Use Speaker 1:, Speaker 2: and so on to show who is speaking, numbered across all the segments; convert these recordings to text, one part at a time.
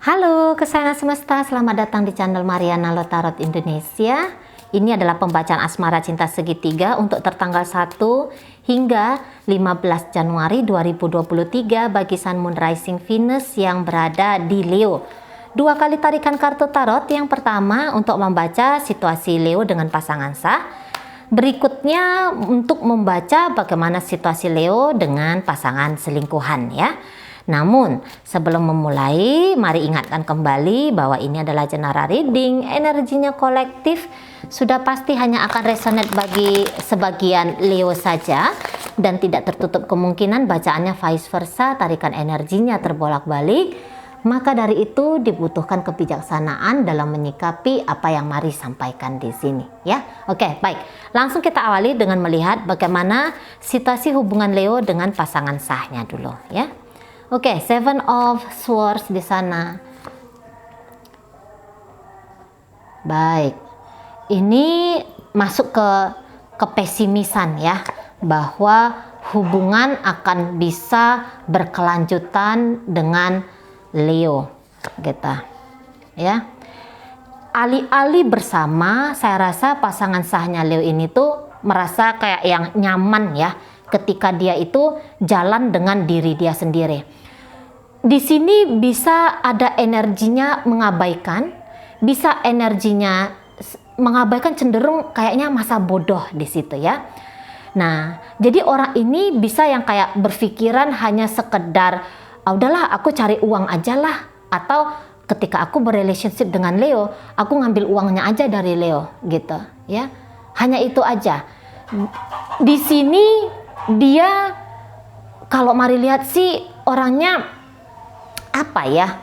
Speaker 1: Halo kesayangan semesta, selamat datang di channel Mariana Lotarot Indonesia. Ini adalah pembacaan asmara cinta segitiga untuk tertanggal 1 hingga 15 Januari 2023 bagi Sun Moon Rising Venus yang berada di Leo. Dua kali tarikan kartu tarot. Yang pertama untuk membaca situasi Leo dengan pasangan sah. Berikutnya untuk membaca bagaimana situasi Leo dengan pasangan selingkuhan ya. Namun sebelum memulai, mari ingatkan kembali bahwa ini adalah general reading, energinya kolektif, sudah pasti hanya akan resonate bagi sebagian Leo saja dan tidak tertutup kemungkinan bacaannya vice versa, tarikan energinya terbolak-balik. Maka dari itu dibutuhkan kebijaksanaan dalam menyikapi apa yang mari sampaikan di sini ya. Oke, baik. Langsung kita awali dengan melihat bagaimana situasi hubungan Leo dengan pasangan sahnya dulu ya. Oke, Seven of Swords di sana. Baik. Ini masuk ke kepesimisan ya, bahwa hubungan akan bisa berkelanjutan dengan Leo gitu. Ya. Alih-alih bersama, saya rasa pasangan sahnya Leo ini tuh merasa kayak yang nyaman ya, ketika dia itu jalan dengan diri dia sendiri. Di sini bisa ada energinya mengabaikan, bisa energinya mengabaikan, cenderung kayaknya masa bodoh di situ ya. Nah, jadi orang ini bisa yang kayak berpikiran hanya sekedar, udahlah aku cari uang aja lah, atau ketika aku berrelationship dengan Leo, aku ngambil uangnya aja dari Leo gitu ya. Hanya itu aja. Di sini dia, kalau mari lihat sih orangnya apa ya,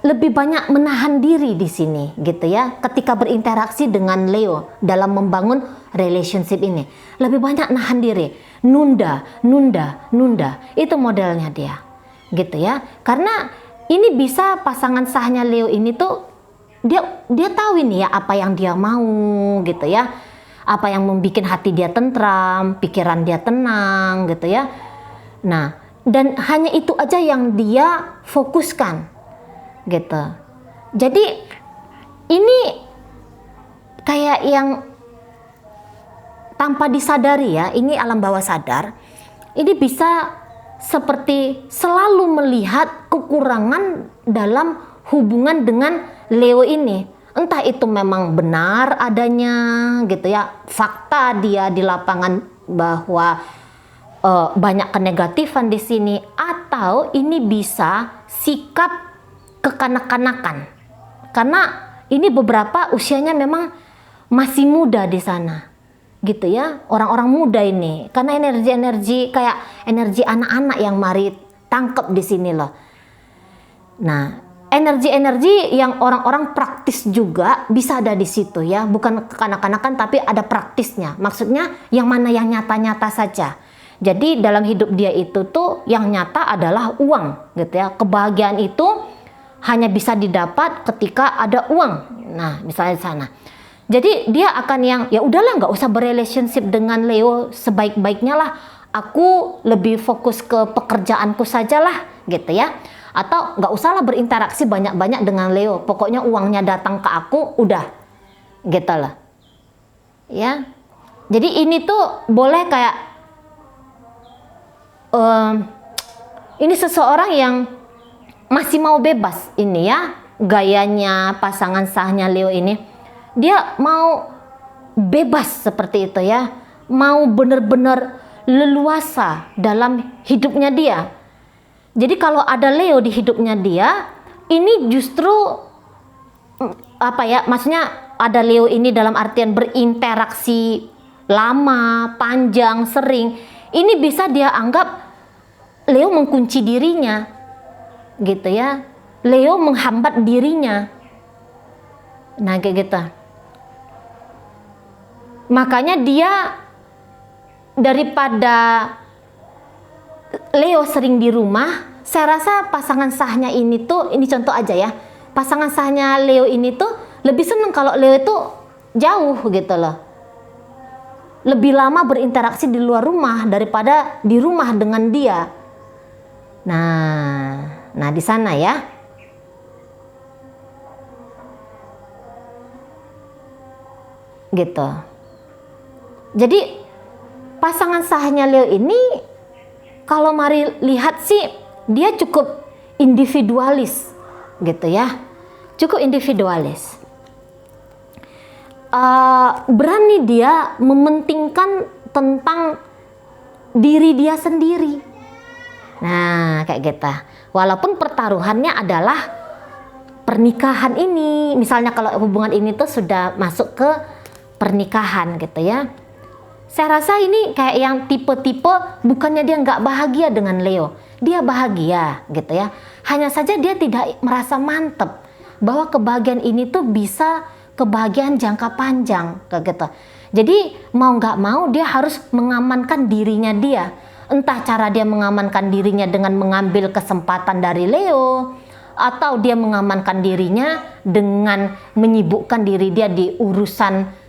Speaker 1: lebih banyak menahan diri di sini gitu ya, ketika berinteraksi dengan Leo dalam membangun relationship ini. Lebih banyak nahan diri, nunda, itu modelnya dia gitu ya. Karena ini bisa pasangan sahnya Leo ini tuh dia tahu ini ya apa yang dia mau gitu ya, apa yang membuat hati dia tentram, pikiran dia tenang gitu ya. Nah, dan hanya itu aja yang dia fokuskan gitu. Jadi ini kayak yang tanpa disadari ya, ini alam bawah sadar, ini bisa seperti selalu melihat kekurangan dalam hubungan dengan Leo ini. Entah itu memang benar adanya gitu ya, fakta dia di lapangan bahwa banyak kenegatifan di sini, atau ini bisa sikap kekanak-kanakan karena ini beberapa usianya memang masih muda di sana gitu ya, orang-orang muda ini, karena energi-energi kayak energi anak-anak yang mari tangkep di sini loh. Nah, energi-energi yang orang-orang praktis juga bisa ada di situ ya, bukan kekanak-kanakan tapi ada praktisnya, maksudnya yang mana yang nyata-nyata saja. Jadi dalam hidup dia itu tuh yang nyata adalah uang gitu ya. Kebahagiaan itu hanya bisa didapat ketika ada uang. Nah, misalnya di sana. Jadi dia akan yang ya udahlah, nggak usah berrelationship dengan Leo, sebaik-baiknya lah aku lebih fokus ke pekerjaanku sajalah gitu ya. Atau nggak usahlah berinteraksi banyak-banyak dengan Leo. Pokoknya uangnya datang ke aku udah gitu lah. Ya. Jadi ini tuh boleh kayak ini seseorang yang masih mau bebas ini ya, gayanya pasangan sahnya Leo ini. Dia mau bebas seperti itu ya, mau benar-benar leluasa dalam hidupnya dia. Jadi kalau ada Leo di hidupnya dia, ini justru apa ya, maksudnya ada Leo ini dalam artian berinteraksi lama, panjang, sering, ini bisa dia anggap Leo mengkunci dirinya gitu ya, Leo menghambat dirinya. Nah kayak gitu. Makanya dia, daripada Leo sering di rumah, saya rasa pasangan sahnya ini tuh, ini contoh aja ya, pasangan sahnya Leo ini tuh lebih seneng kalau Leo itu jauh gitu loh, lebih lama berinteraksi di luar rumah daripada di rumah dengan dia. Nah di sana ya. gitu. Jadi pasangan sahnya Leo ini kalau mari lihat sih dia cukup individualis gitu ya, cukup individualis. Berani dia mementingkan tentang diri dia sendiri. Nah kayak gitu. Walaupun pertaruhannya adalah pernikahan ini, misalnya kalau hubungan ini tuh sudah masuk ke pernikahan gitu ya. Saya rasa ini kayak yang tipe-tipe bukannya dia nggak bahagia dengan Leo, dia bahagia gitu ya. Hanya saja dia tidak merasa mantep bahwa kebahagiaan ini tuh bisa kebahagiaan jangka panjang kayak gitu. Jadi mau nggak mau dia harus mengamankan dirinya dia. Entah cara dia mengamankan dirinya dengan mengambil kesempatan dari Leo, atau dia mengamankan dirinya dengan menyibukkan diri dia di urusan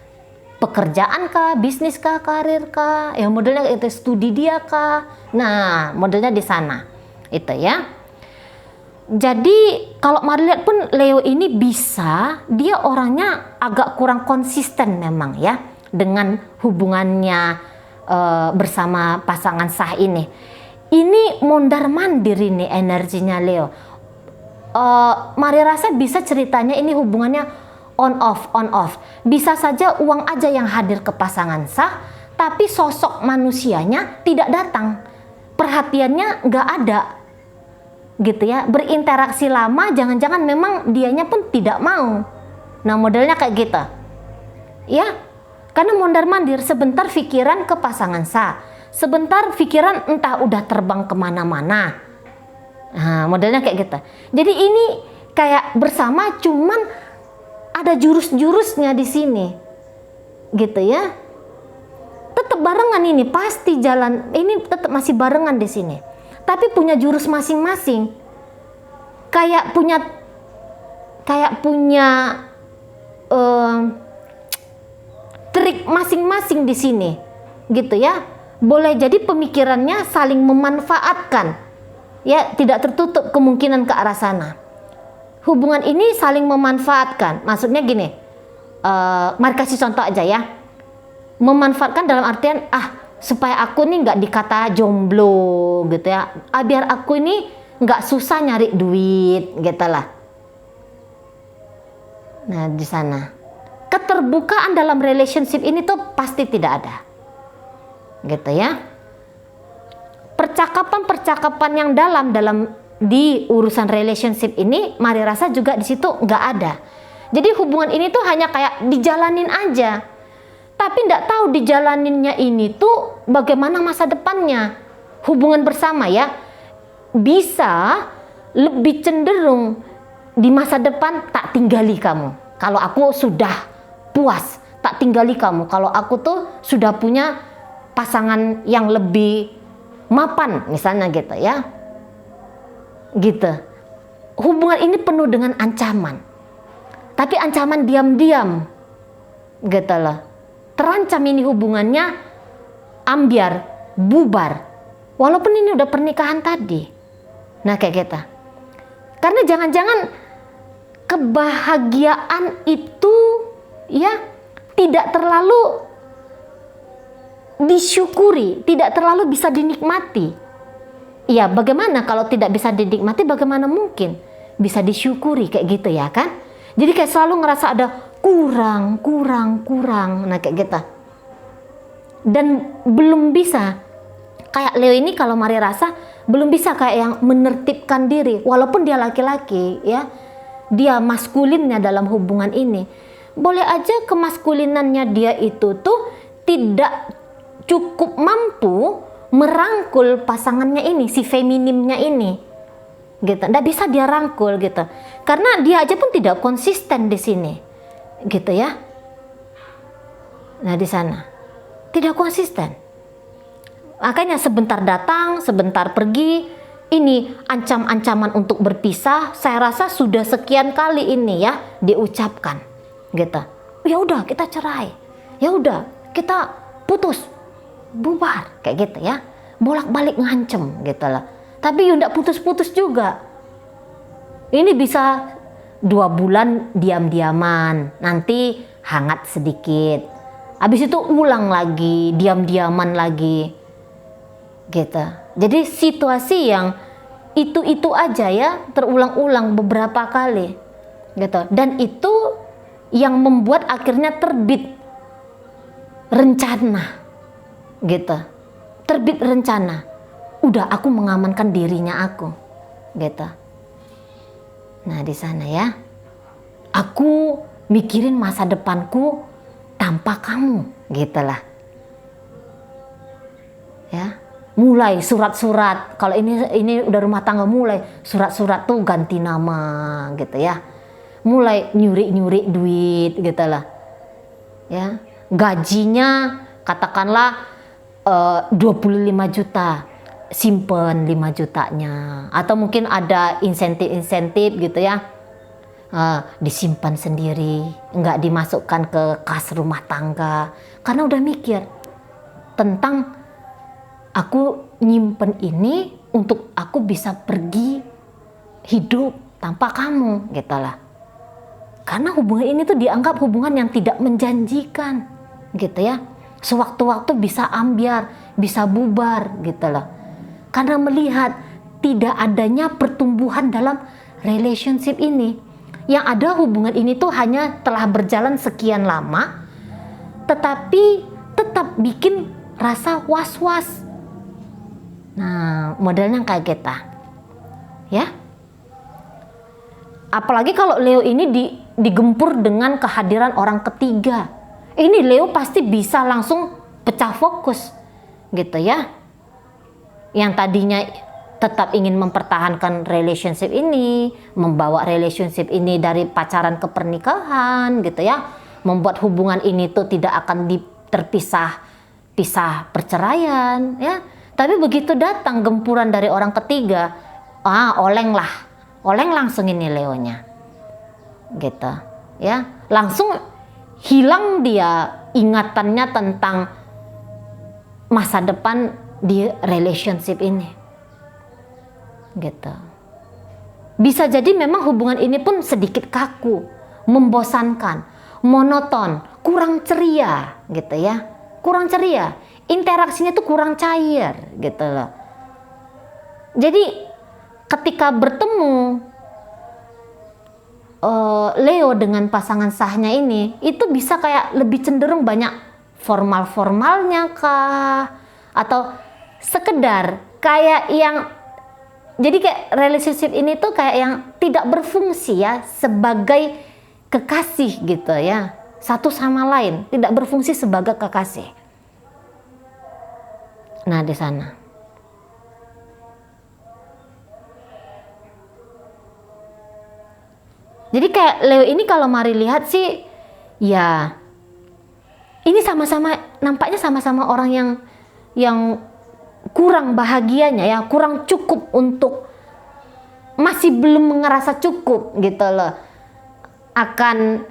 Speaker 1: pekerjaan kah, bisnis kah, karir kah, ya modelnya itu studi dia kah. Nah, modelnya di sana. Itu ya. Jadi kalau mari lihat pun Leo ini bisa, dia orangnya agak kurang konsisten memang ya dengan hubungannya bersama pasangan sah ini. Ini mondar-mandir ini energinya Leo. Mari rasa bisa ceritanya ini hubungannya on off. Bisa saja uang aja yang hadir ke pasangan sah, tapi sosok manusianya tidak datang. Perhatiannya nggak ada. Gitu ya, berinteraksi lama jangan-jangan memang dianya pun tidak mau. Nah modelnya kayak gitu ya, karena mondar-mandir, sebentar pikiran ke pasangan sah, sebentar pikiran entah udah terbang kemana-mana. Nah modelnya kayak gitu. Jadi ini kayak bersama, cuman ada jurus-jurusnya di sini gitu ya. Tetap barengan ini, pasti jalan ini tetap masih barengan di sini. Tapi punya jurus masing-masing, kayak punya trik masing-masing di sini, gitu ya. Boleh jadi pemikirannya saling memanfaatkan, ya tidak tertutup kemungkinan ke arah sana. Hubungan ini saling memanfaatkan, maksudnya gini, mari kasih contoh aja ya. Memanfaatkan dalam artian supaya aku nih nggak dikata jomblo gitu ya, biar aku ini nggak susah nyari duit gitu lah. Nah di sana keterbukaan dalam relationship ini tuh pasti tidak ada gitu ya. Percakapan yang dalam di urusan relationship ini mari rasa juga di situ nggak ada. Jadi hubungan ini tuh hanya kayak dijalanin aja, tapi tidak tahu dijalaninnya ini tuh bagaimana masa depannya. Hubungan bersama ya bisa lebih cenderung di masa depan tak tinggali kamu. Kalau aku sudah puas, tak tinggali kamu. Kalau aku tuh sudah punya pasangan yang lebih mapan misalnya gitu ya. Gitu. Hubungan ini penuh dengan ancaman. Tapi ancaman diam-diam. Gitu loh. Terancam ini hubungannya ambiar, bubar. Walaupun ini udah pernikahan tadi. Nah kayak gitu. Karena jangan-jangan kebahagiaan itu ya tidak terlalu disyukuri, tidak terlalu bisa dinikmati. Ya bagaimana kalau tidak bisa dinikmati, bagaimana mungkin bisa disyukuri kayak gitu ya kan? Jadi kayak selalu ngerasa ada kurang. Nah kayak gitu. Dan belum bisa, kayak Leo ini kalau mari rasa belum bisa kayak yang menertibkan diri, walaupun dia laki-laki ya, dia maskulinnya dalam hubungan ini. Boleh aja kemaskulinannya dia itu tuh tidak cukup mampu merangkul pasangannya ini, si feminimnya ini gitu. Nggak bisa dia rangkul gitu, karena dia aja pun tidak konsisten di sini gitu ya. Nah di sana tidak konsisten, makanya sebentar datang sebentar pergi. Ini ancam-ancaman untuk berpisah saya rasa sudah sekian kali ini ya diucapkan gitu. Ya udah kita cerai, ya udah kita putus, bubar kayak gitu ya, bolak-balik ngancem gitu lah. Tapi ya nggak putus-putus juga. Ini bisa 2 bulan diam-diaman, nanti hangat sedikit, Habis itu ulang lagi, diam-diaman lagi. Gitu. Jadi situasi yang itu aja ya, terulang-ulang beberapa kali. Gitu. Dan itu yang membuat akhirnya terbit rencana. Gitu. Terbit rencana. Udah, aku mengamankan dirinya aku. Gitu. Nah, di sana ya. Aku mikirin masa depanku tanpa kamu, gitulah. Ya. Mulai surat-surat. Kalau ini udah rumah tangga, mulai surat-surat tuh ganti nama, gitu ya. Mulai nyuri-nyuri duit, gitulah. Ya. Gajinya katakanlah 25 juta. Simpen 5 jutanya, atau mungkin ada insentif-insentif gitu ya, disimpan sendiri, nggak dimasukkan ke kas rumah tangga, karena udah mikir tentang aku nyimpen ini untuk aku bisa pergi hidup tanpa kamu, gitu lah. Karena hubungan ini tuh dianggap hubungan yang tidak menjanjikan, gitu ya. Sewaktu-waktu bisa ambyar, bisa bubar, gitu lah. Karena melihat tidak adanya pertumbuhan dalam relationship ini. Yang ada hubungan ini tuh hanya telah berjalan sekian lama, tetapi tetap bikin rasa was-was. Nah, modelnya kayak kita. Ya. Apalagi kalau Leo ini digempur dengan kehadiran orang ketiga. Ini Leo pasti bisa langsung pecah fokus. Gitu ya. Yang tadinya tetap ingin mempertahankan relationship ini, membawa relationship ini dari pacaran ke pernikahan, gitu ya, membuat hubungan ini tuh tidak akan terpisah perceraian, ya. Tapi begitu datang gempuran dari orang ketiga, oleng langsung ini Leonya, gitu, ya, langsung hilang dia ingatannya tentang masa depan di relationship ini, gitu. Bisa jadi memang hubungan ini pun sedikit kaku, membosankan, monoton, kurang ceria, gitu ya, kurang ceria, interaksinya tuh kurang cair, gitu loh. Jadi ketika bertemu Leo dengan pasangan sahnya ini, itu bisa kayak lebih cenderung banyak formalnya kah, atau sekedar kayak yang, jadi kayak relationship ini tuh kayak yang tidak berfungsi ya sebagai kekasih, gitu ya, satu sama lain, tidak berfungsi sebagai kekasih. Nah, di sana jadi kayak Leo ini kalau mari lihat sih ya, ini sama-sama nampaknya sama-sama orang yang kurang bahagianya ya, kurang cukup, untuk masih belum ngerasa cukup, gitu loh, akan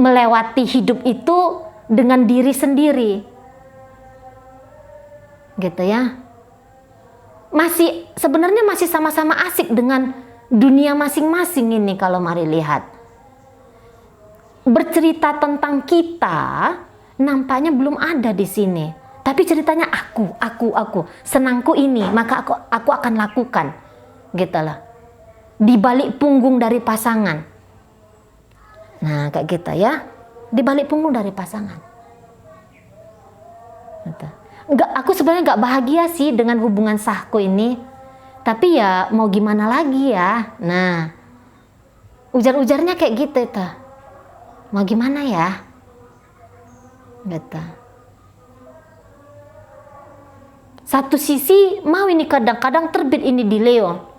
Speaker 1: melewati hidup itu dengan diri sendiri, gitu ya. Sebenarnya masih sama-sama asik dengan dunia masing-masing ini kalau mari lihat. Bercerita tentang kita nampaknya belum ada di sini. Tapi ceritanya aku, senangku ini, maka aku akan lakukan, gitu lah. Di balik punggung dari pasangan. Nah, kayak gitu ya. Di balik punggung dari pasangan. Gitu. Aku sebenarnya nggak bahagia sih dengan hubungan sahku ini. Tapi ya mau gimana lagi ya. Nah, ujar-ujarnya kayak gitu tuh. Mau gimana ya? Gitu. Satu sisi mau ini kadang-kadang terbit ini di Leo.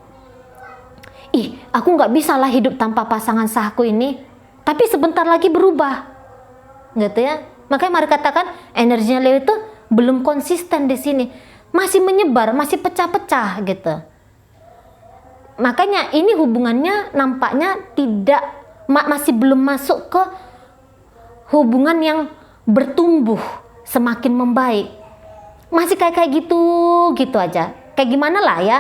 Speaker 1: Aku nggak bisa lah hidup tanpa pasangan sahku ini. Tapi sebentar lagi berubah, gitu ya. Makanya mari katakan energinya Leo itu belum konsisten di sini, masih menyebar, masih pecah-pecah, gitu. Makanya ini hubungannya nampaknya masih belum masuk ke hubungan yang bertumbuh, semakin membaik. Masih kayak gitu aja. Kayak gimana lah ya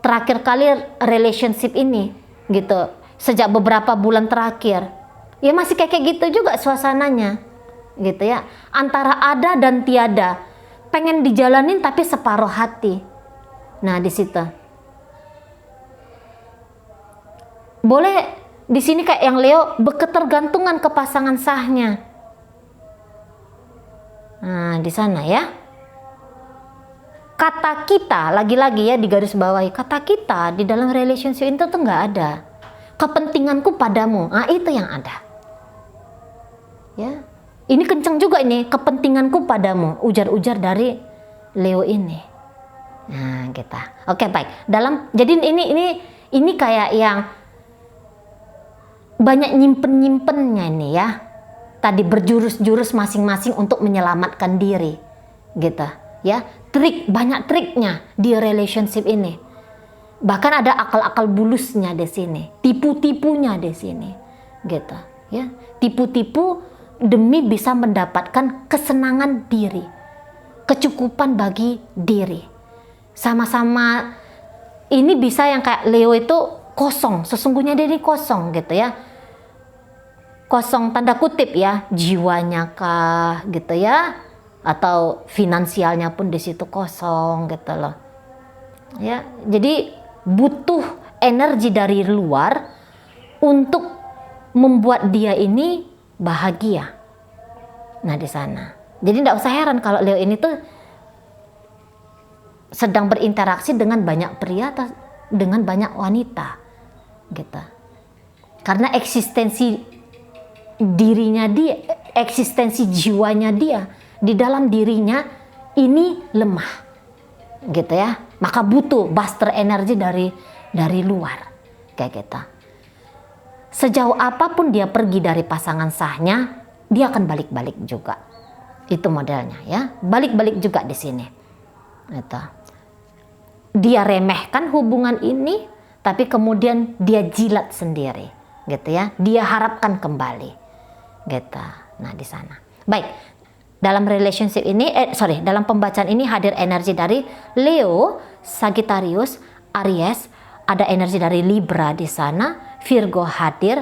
Speaker 1: terakhir kali relationship ini, gitu. Sejak beberapa bulan terakhir. Ya masih kayak gitu juga suasananya. gitu ya, antara ada dan tiada, pengen dijalanin tapi separuh hati. Nah di situ boleh di sini kayak yang Leo berketergantungan ke pasangan sahnya. Nah di sana ya, kata kita lagi-lagi ya di garis bawahi, kata kita di dalam relationship itu tuh nggak ada. Kepentinganku padamu, nah itu yang ada. Ya, ini kenceng juga ini, kepentinganku padamu, ujar-ujar dari Leo ini. Nah, kita. Oke, baik. Jadi ini kayak yang banyak nyimpen-nyimpennya ini ya. Tadi berjurus-jurus masing-masing untuk menyelamatkan diri. Gitu, ya. Banyak triknya di relationship ini. Bahkan ada akal-akal bulusnya di sini, tipu-tipunya di sini. Gitu, ya. Tipu-tipu demi bisa mendapatkan kesenangan diri, kecukupan bagi diri. Sama-sama ini bisa yang kayak Leo itu kosong, sesungguhnya dia ini kosong gitu ya. Kosong tanda kutip ya, jiwanya kah gitu ya, atau finansialnya pun di situ kosong gitu loh. Ya, jadi butuh energi dari luar untuk membuat dia ini bahagia. Nah di sana, jadi tidak usah heran kalau Leo ini tuh sedang berinteraksi dengan banyak pria, dengan banyak wanita, gitu. Karena eksistensi dirinya dia, eksistensi jiwanya dia di dalam dirinya ini lemah, gitu ya. Maka butuh booster energi dari luar, kayak gitu. Sejauh apapun dia pergi dari pasangan sahnya, dia akan balik-balik juga. Itu modelnya ya, balik-balik juga di sini. Gitu. Dia remehkan hubungan ini, tapi kemudian dia jilat sendiri, gitu ya. Dia harapkan kembali, gitu. Nah di sana. Baik, dalam relationship ini, dalam pembacaan ini hadir energi dari Leo, Sagittarius, Aries, ada energi dari Libra di sana. Virgo hadir,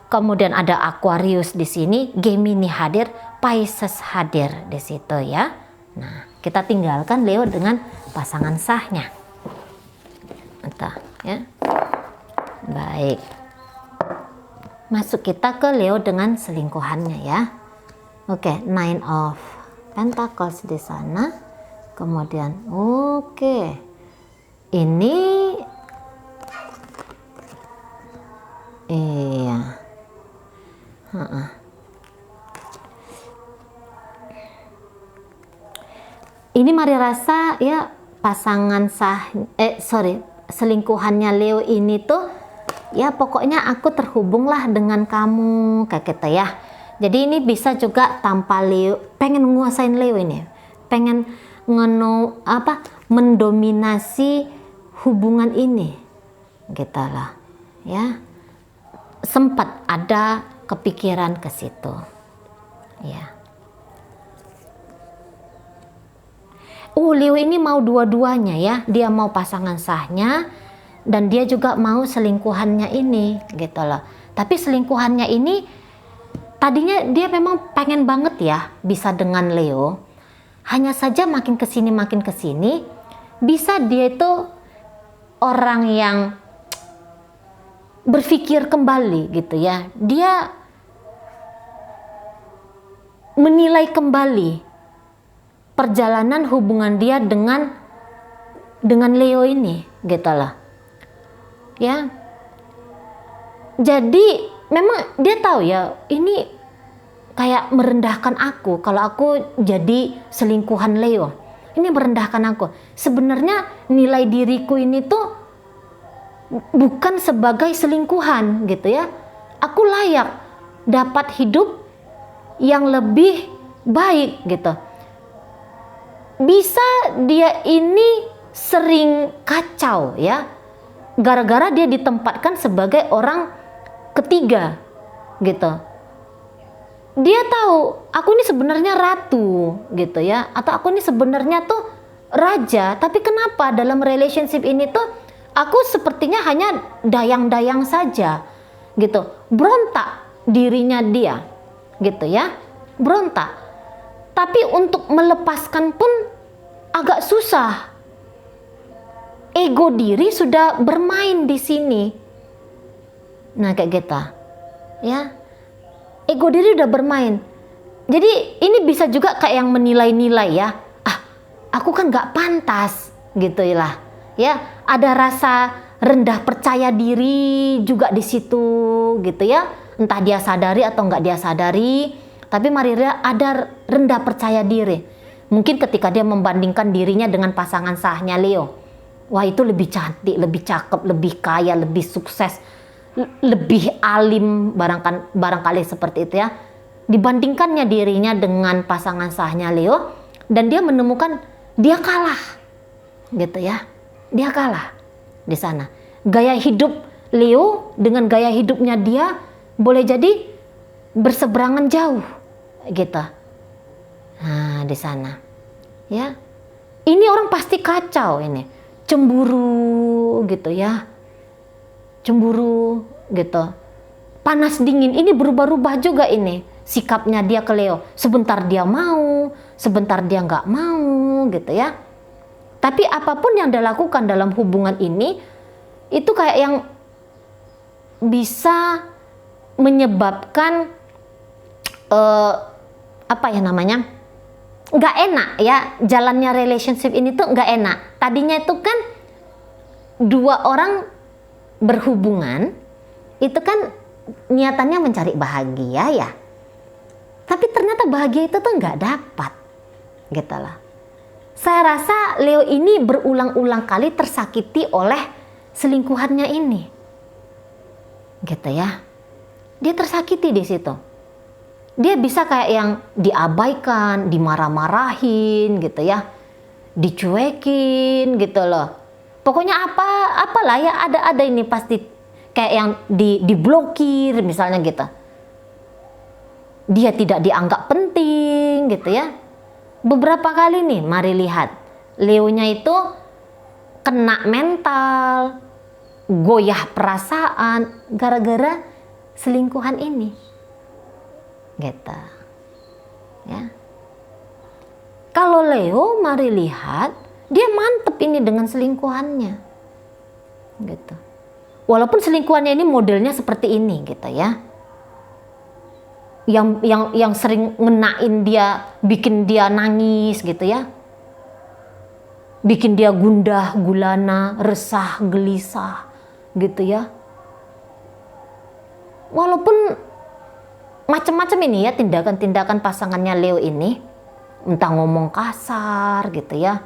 Speaker 1: kemudian ada Aquarius di sini, Gemini hadir, Pisces hadir di situ ya. Nah, kita tinggalkan Leo dengan pasangan sahnya. Entah, ya. Baik. Masuk kita ke Leo dengan selingkuhannya ya. Oke, Nine of Pentacles di sana. Kemudian, oke. Ini iya. Ini mari rasa ya pasangan selingkuhannya Leo ini tuh ya pokoknya aku terhubunglah dengan kamu kayak gitu ya. Jadi ini bisa juga tanpa Leo, pengen nguasain Leo ini, pengen mendominasi hubungan ini, gitu lah ya. Sempat ada kepikiran ke situ ya. Leo ini mau dua-duanya ya, dia mau pasangan sahnya dan dia juga mau selingkuhannya ini, gitu loh. Tapi selingkuhannya ini tadinya dia memang pengen banget ya bisa dengan Leo, hanya saja makin kesini bisa dia itu orang yang berpikir kembali gitu ya. Dia menilai kembali perjalanan hubungan dia dengan Leo ini, gitu loh. Ya. Jadi memang dia tahu ya, ini kayak merendahkan aku kalau aku jadi selingkuhan Leo. Ini merendahkan aku. Sebenarnya nilai diriku ini tuh bukan sebagai selingkuhan gitu ya. Aku layak dapat hidup yang lebih baik gitu. Bisa dia ini sering kacau ya, gara-gara dia ditempatkan sebagai orang ketiga gitu. Dia tahu aku ini sebenarnya ratu gitu ya, atau aku ini sebenarnya tuh raja, tapi kenapa dalam relationship ini tuh aku sepertinya hanya dayang-dayang saja gitu. Berontak dirinya dia gitu ya, berontak. Tapi untuk melepaskan pun agak susah. Ego diri sudah bermain di sini. Nah, kayak gitu. Ya. Ego diri udah bermain. Jadi ini bisa juga kayak yang menilai-nilai ya. Aku kan gak pantas gitu lah. Ya, ada rasa rendah percaya diri juga di situ gitu ya. Entah dia sadari atau nggak dia sadari, tapi Marilia ada rendah percaya diri. Mungkin ketika dia membandingkan dirinya dengan pasangan sahnya Leo. Wah, itu lebih cantik, lebih cakep, lebih kaya, lebih sukses, lebih alim, barangkali seperti itu ya. Dibandingkannya dirinya dengan pasangan sahnya Leo, dan dia menemukan dia kalah gitu ya. Dia kalah di sana. Gaya hidup Leo dengan gaya hidupnya dia boleh jadi berseberangan jauh gitu. Nah, di sana ya. Ini orang pasti kacau ini. Cemburu gitu ya. Cemburu gitu. Panas dingin ini berubah-ubah juga ini sikapnya dia ke Leo. Sebentar dia mau, sebentar dia nggak mau gitu ya. Tapi apapun yang dia lakukan dalam hubungan ini, itu kayak yang bisa menyebabkan apa ya namanya, nggak enak ya. Jalannya relationship ini tuh nggak enak. Tadinya itu kan dua orang berhubungan, itu kan niatannya mencari bahagia ya. Tapi ternyata bahagia itu tuh nggak dapat gitu lah. Saya rasa Leo ini berulang-ulang kali tersakiti oleh selingkuhannya ini. Gitu ya. Dia tersakiti di situ. Dia bisa kayak yang diabaikan, dimarah-marahin gitu ya. Dicuekin gitu loh. Pokoknya apalah ya, ada ini pasti kayak yang diblokir misalnya gitu. Dia tidak dianggap penting gitu ya. Beberapa kali nih, mari lihat. Leonya itu kena mental, goyah perasaan gara-gara selingkuhan ini. Gitu. Ya. Kalau Leo, mari lihat, dia mantep ini dengan selingkuhannya. Gitu. Walaupun selingkuhannya ini modelnya seperti ini gitu ya. Yang sering ngenain dia, bikin dia nangis gitu ya. Bikin dia gundah, gulana, resah, gelisah gitu ya. Walaupun macam-macam ini ya tindakan-tindakan pasangannya Leo ini, entah ngomong kasar gitu ya,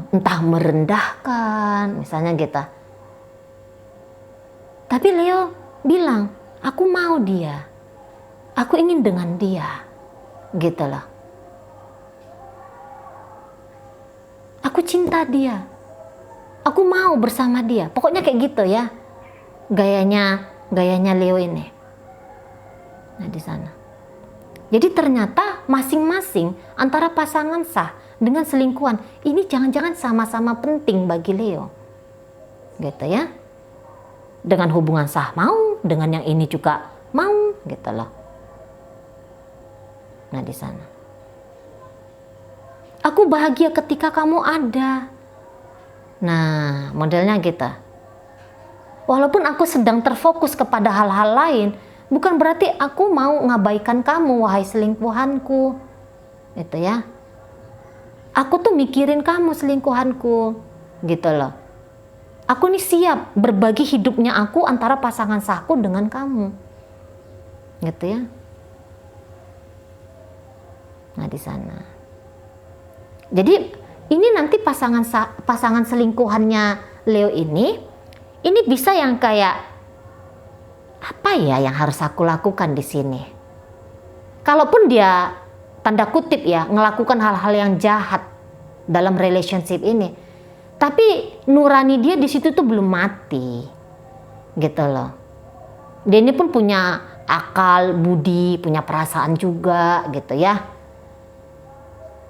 Speaker 1: entah merendahkan misalnya gitu. Tapi Leo bilang, aku mau dia, aku ingin dengan dia gitu loh. Aku cinta dia, aku mau bersama dia, pokoknya kayak gitu ya gayanya Leo ini. Nah, di sana. Jadi ternyata masing-masing antara pasangan sah dengan selingkuhan ini jangan-jangan sama-sama penting bagi Leo. Gitu ya. Dengan hubungan sah mau, dengan yang ini juga mau gitu loh. Nah, di sana. Aku bahagia ketika kamu ada. Nah, modelnya gitu. Walaupun aku sedang terfokus kepada hal-hal lain, bukan berarti aku mau ngabaikan kamu, wahai selingkuhanku. Gitu ya. Aku tuh mikirin kamu, selingkuhanku. Gitu loh. Aku nih siap berbagi hidupnya aku antara pasangan sahku dengan kamu. Gitu ya. Nah, di sana. Jadi ini nanti pasangan selingkuhannya Leo ini bisa yang kayak apa ya yang harus aku lakukan di sini? Kalaupun dia tanda kutip ya ngelakukan hal-hal yang jahat dalam relationship ini, tapi nurani dia di situ tuh belum mati, gitu loh. Dia ini pun punya akal, budi, punya perasaan juga, gitu ya.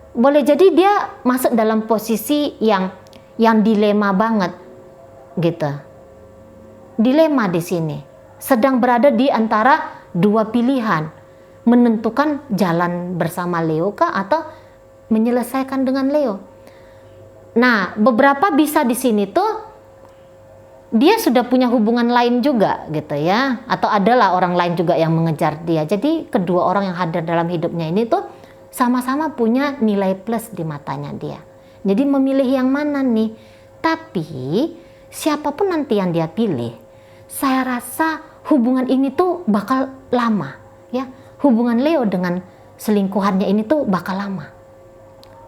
Speaker 1: Boleh jadi dia masuk dalam posisi yang dilema banget, gitu. Dilema di sini. Sedang berada di antara dua pilihan. menentukan jalan bersama Leo kah atau menyelesaikan dengan Leo. Nah, beberapa bisa di sini tuh dia sudah punya hubungan lain juga gitu ya, atau adalah orang lain juga yang mengejar dia. Jadi kedua orang yang hadir dalam hidupnya ini tuh sama-sama punya nilai plus di matanya dia. Jadi memilih yang mana nih? Tapi siapapun nanti yang dia pilih, saya rasa hubungan ini tuh bakal lama ya. Hubungan Leo dengan selingkuhannya ini tuh bakal lama.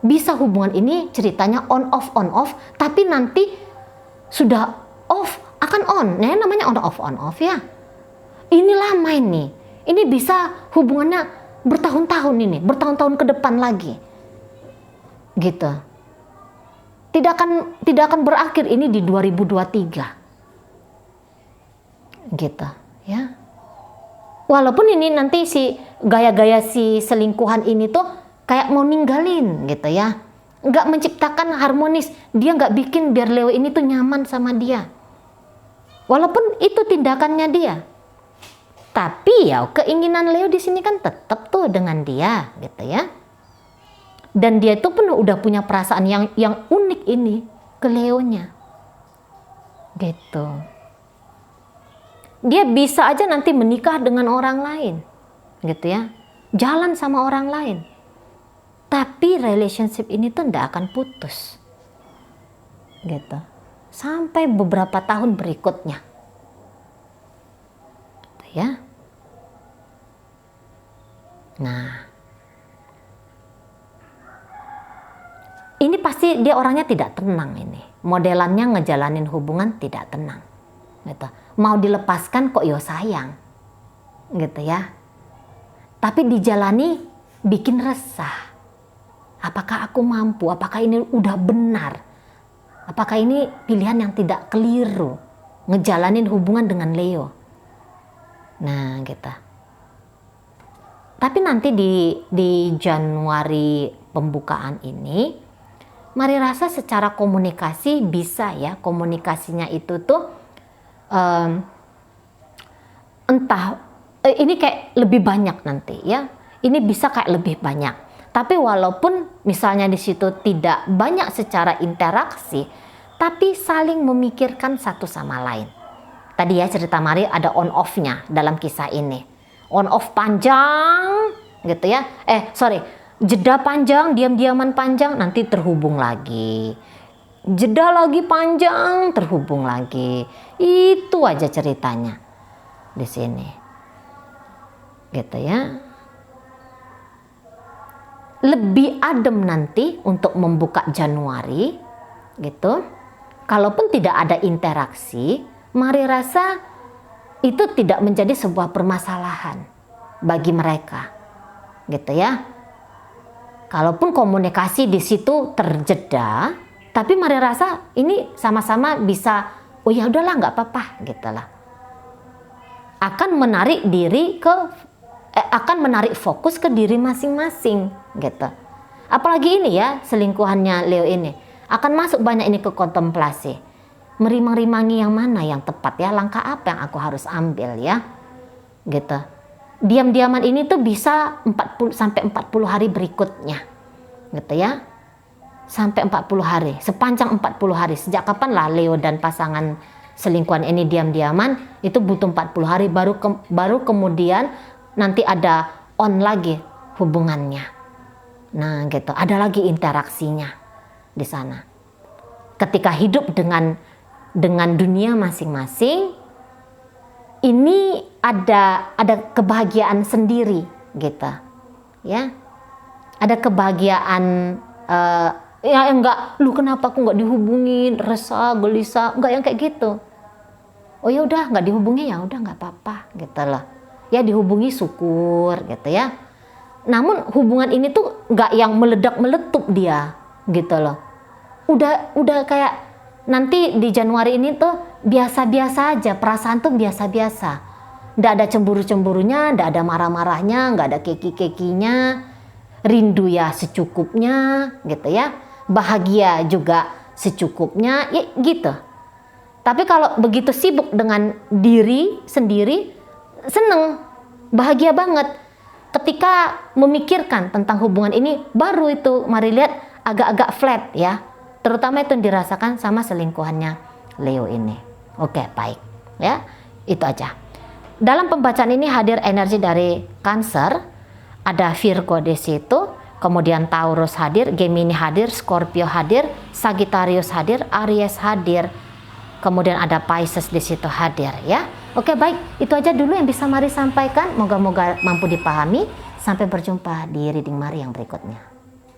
Speaker 1: Bisa hubungan ini ceritanya on off, tapi nanti sudah off akan on. Nah, namanya on off ya. Ini lama ini. Ini bisa hubungannya bertahun-tahun ini, bertahun-tahun ke depan lagi. Gitu. Tidak akan berakhir ini di 2023. Gitu, ya. Walaupun ini nanti si gaya-gaya si selingkuhan ini tuh kayak mau ninggalin gitu ya, nggak menciptakan harmonis, dia nggak bikin biar Leo ini tuh nyaman sama dia, walaupun itu tindakannya dia, tapi ya keinginan Leo di sini kan tetap tuh dengan dia gitu ya, dan dia itu pun udah punya perasaan yang unik ini ke Leonya gitu. Dia bisa aja nanti menikah dengan orang lain gitu ya, jalan sama orang lain. Tapi relationship ini tuh tidak akan putus, gitu, sampai beberapa tahun berikutnya, gitu ya. Nah, ini pasti dia orangnya tidak tenang ini. Modelannya ngejalanin hubungan tidak tenang, gitu. Mau dilepaskan kok yo sayang, gitu ya. Tapi dijalani bikin resah. Apakah aku mampu? Apakah ini udah benar? Apakah ini pilihan yang tidak keliru? Ngejalanin hubungan dengan Leo. Nah, gitu. Tapi nanti di Januari pembukaan ini, mari rasa secara komunikasi bisa ya, komunikasinya itu tuh ini kayak lebih banyak nanti ya. Ini bisa kayak lebih banyak. Tapi walaupun misalnya di situ tidak banyak secara interaksi, tapi saling memikirkan satu sama lain. Tadi ya cerita Mari ada on off-nya dalam kisah ini. On off panjang gitu ya. Jeda panjang, diam-diaman panjang, nanti terhubung lagi. Jeda lagi panjang, terhubung lagi. Itu aja ceritanya di sini. Gitu ya. Lebih adem nanti untuk membuka Januari gitu. Kalaupun tidak ada interaksi, Mari rasa itu tidak menjadi sebuah permasalahan bagi mereka. Gitu ya. Kalaupun komunikasi di situ terjeda, tapi Mari rasa ini sama-sama bisa, oh ya udahlah nggak apa-apa gitulah. Akan menarik fokus ke diri masing-masing gitu. Apalagi ini ya, selingkuhannya Leo ini akan masuk banyak ini ke kontemplasi, merimang-rimangi yang mana yang tepat ya, langkah apa yang aku harus ambil ya gitu. Diam-diaman ini tuh bisa 40 sampai 40 hari berikutnya gitu ya, sampai 40 hari, sepanjang 40 hari. Sejak kapan lah Leo dan pasangan selingkuhan ini diam-diaman, itu butuh 40 hari baru kemudian nanti ada on lagi hubungannya. Nah gitu, ada lagi interaksinya di sana. Ketika hidup dengan dunia masing-masing, ini ada kebahagiaan sendiri gitu. Ya. Ada kebahagiaan ya enggak, lu kenapa aku enggak dihubungin, resah, gelisah, enggak yang kayak gitu. Oh ya udah enggak dihubungi, ya udah enggak apa-apa gitu loh. Ya dihubungi syukur gitu ya. Namun hubungan ini tuh nggak yang meledak-meletup dia gitu loh. Udah kayak nanti di Januari ini tuh biasa-biasa aja, perasaan tuh biasa-biasa. Nggak ada cemburu-cemburunya, nggak ada marah-marahnya, nggak ada keki-kekinya. Rindu ya secukupnya gitu ya. Bahagia juga secukupnya ya gitu. Tapi kalau begitu sibuk dengan diri sendiri, seneng, bahagia banget. ketika memikirkan tentang hubungan ini, baru itu mari lihat agak-agak flat ya. Terutama itu yang dirasakan sama selingkuhannya Leo ini. Oke, baik. Ya, itu aja. Dalam pembacaan ini hadir energi dari Cancer, ada Virgo di situ, kemudian Taurus hadir, Gemini hadir, Scorpio hadir, Sagittarius hadir, Aries hadir. Kemudian ada Pisces di situ hadir ya. Oke, baik, itu aja dulu yang bisa Mari sampaikan. Moga-moga mampu dipahami. Sampai berjumpa di reading Mari yang berikutnya.